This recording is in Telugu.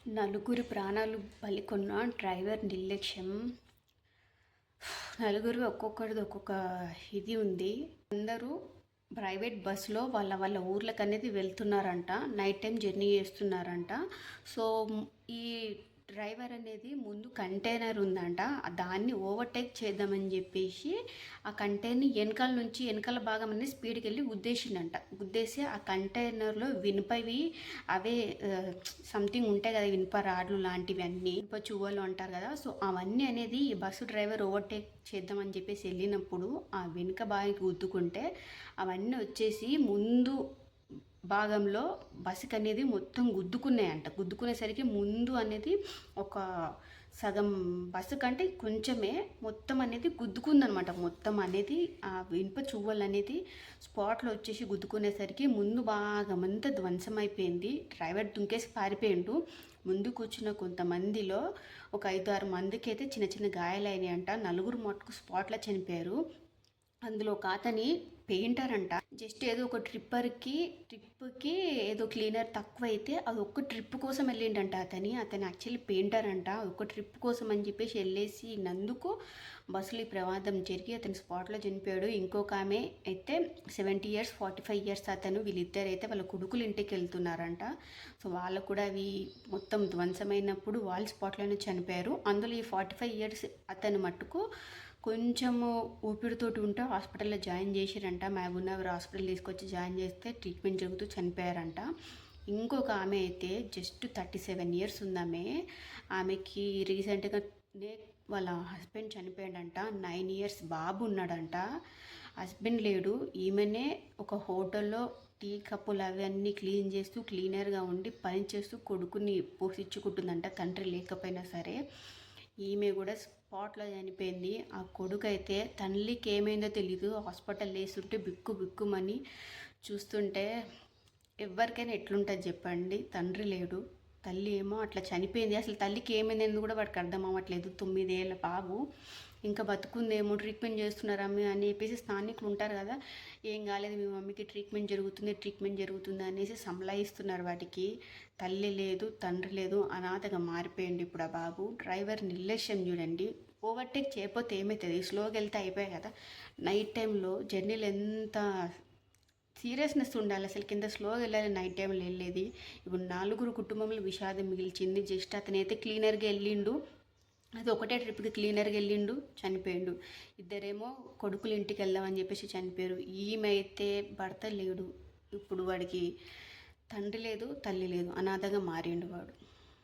నలుగురు ప్రాణాలు బలికొన్న డ్రైవర్ నిర్లక్ష్యం. నలుగురు ఒక్కొక్కరిది ఒక్కొక్క ఇది ఉంది. అందరూ ప్రైవేట్ బస్సులో వాళ్ళ వాళ్ళ ఊర్లకు అనేది వెళ్తున్నారంట. నైట్ టైం జర్నీ చేస్తున్నారంట. సో ఈ డ్రైవర్ అనేది ముందు కంటైనర్ ఉందంట, దాన్ని ఓవర్టేక్ చేద్దామని చెప్పేసి ఆ కంటైనర్ వెనకాల భాగం అనేది స్పీడ్కి వెళ్ళి గుద్దేసి ఆ కంటైనర్లో వినుపవి అవే సంథింగ్ ఉంటాయి కదా, వినుప రాడ్లు లాంటివి అన్నీ, వినుప చువ్వలు అంటారు కదా. సో అవన్నీ అనేది ఈ బస్సు డ్రైవర్ ఓవర్టేక్ చేద్దామని చెప్పేసి వెళ్ళినప్పుడు ఆ వెనుక బాగా గుద్దుకుంటే అవన్నీ వచ్చేసి ముందు భాగంలో బస్సుకి అనేది మొత్తం గుద్దుకునేసరికి ముందు అనేది ఒక సగం బస్సు కంటే కొంచెమే మొత్తం అనేది గుద్దుకుందనమాట. మొత్తం అనేది ఆ ఇనుప చువ్వలు అనేది స్పాట్లో వచ్చేసి గుద్దుకునేసరికి ముందు భాగం అంతా ధ్వంసమైపోయింది. డ్రైవర్ దుంకేసి పారిపోయిండు. ముందు కూర్చున్న కొంతమందిలో ఒక 5-6 మందికి అయితే చిన్న చిన్న గాయాలైనాయి అంట. 4 మటుకు స్పాట్లో చనిపోయారు. అందులో ఒక అతని పెయింటర్ అంట. జస్ట్ ఏదో ఒక ట్రిప్కి ఏదో క్లీనర్ తక్కువ అయితే అది ఒక్క ట్రిప్ కోసం వెళ్ళిండంట. అతను యాక్చువల్లీ పెయింటర్ అంట. ఒక ట్రిప్ కోసం అని చెప్పేసి వెళ్ళేసి నందుకు బస్సులో ఈ ప్రమాదం జరిగి అతని స్పాట్లో చనిపోయాడు. ఇంకొక ఆమె అయితే 70 years 45 years అతను. వీళ్ళిద్దరు అయితే వాళ్ళ కొడుకులు ఇంటికి వెళ్తున్నారంట. సో వాళ్ళకు కూడా అవి మొత్తం ధ్వంసమైనప్పుడు వాళ్ళ స్పాట్లోనే చనిపోయారు. అందులో ఈ 45 years అతను మట్టుకు కొంచెము ఊపిరితోటి ఉంటే హాస్పిటల్లో జాయిన్ చేసిరంట. మహబూబ్నగర్ హాస్పిటల్ తీసుకొచ్చి జాయిన్ చేస్తే ట్రీట్మెంట్ జరుగుతూ చనిపోయారంట. ఇంకొక ఆమె అయితే జస్ట్ 37 years ఉందామె. ఆమెకి రీసెంట్గానే వాళ్ళ హస్బెండ్ చనిపోయాడంట. 9 years బాబు ఉన్నాడంట. హస్బెండ్ లేడు. ఈమెనే ఒక హోటల్లో టీ కప్పులు అవన్నీ క్లీన్ చేస్తూ క్లీనర్గా ఉండి పని చేస్తూ కొడుకుని పోషించుకుంటుందంట, తండ్రి లేకపోయినా సరే. ఈమె కూడా స్పాట్లో చనిపోయింది. ఆ కొడుకు అయితే తల్లికి ఏమైందో తెలీదు, హాస్పిటల్ వేస్తుంటే బిక్కుమని చూస్తుంటే ఎవరికైనా ఎట్లుంటుంది చెప్పండి. తండ్రి లేడు, తల్లి ఏమో అట్లా చనిపోయింది. అసలు తల్లికి ఏమైందని కూడా వాడికి అర్థం అవ్వట్లేదు. 9 ఏళ్ళ బాబు ఇంకా బతుకుందేమో, ట్రీట్మెంట్ చేస్తున్నారమ్మ అని చెప్పేసి స్థానికులు ఉంటారు కదా, ఏం కాలేదు మీ మమ్మీకి ట్రీట్మెంట్ జరుగుతుంది అనేసి సంలాయిస్తున్నారు. వాటికి తల్లి లేదు, తండ్రి లేదు, అనాథగా మారిపోయింది ఇప్పుడు ఆ బాబు. డ్రైవర్ నిర్లక్ష్యం చూడండి. ఓవర్టేక్ చేయకపోతే ఏమవుతుంది, స్లోగా వెళ్తే అయిపోయాయి కదా. నైట్ టైంలో జర్నీలు ఎంత సీరియస్నెస్ ఉండాలి, అసలు కింద స్లోగా వెళ్ళాలి, నైట్ టైంలో వెళ్ళేది. ఇప్పుడు 4 కుటుంబంలో విషాదం మిగిల్చింది. జస్ట్ అతనైతే క్లీనర్గా వెళ్ళిండు, అది ఒకటే ట్రిప్కి క్లీనర్గా వెళ్ళిండు, చనిపోయిండు. ఇద్దరేమో కొడుకులు ఇంటికి వెళ్దామని చెప్పేసి చనిపోయారు. ఈమె అయితే భర్త లేడు, ఇప్పుడు వాడికి తండ్రి లేదు, తల్లి లేదు, అనాథగా మారిండు వాడు.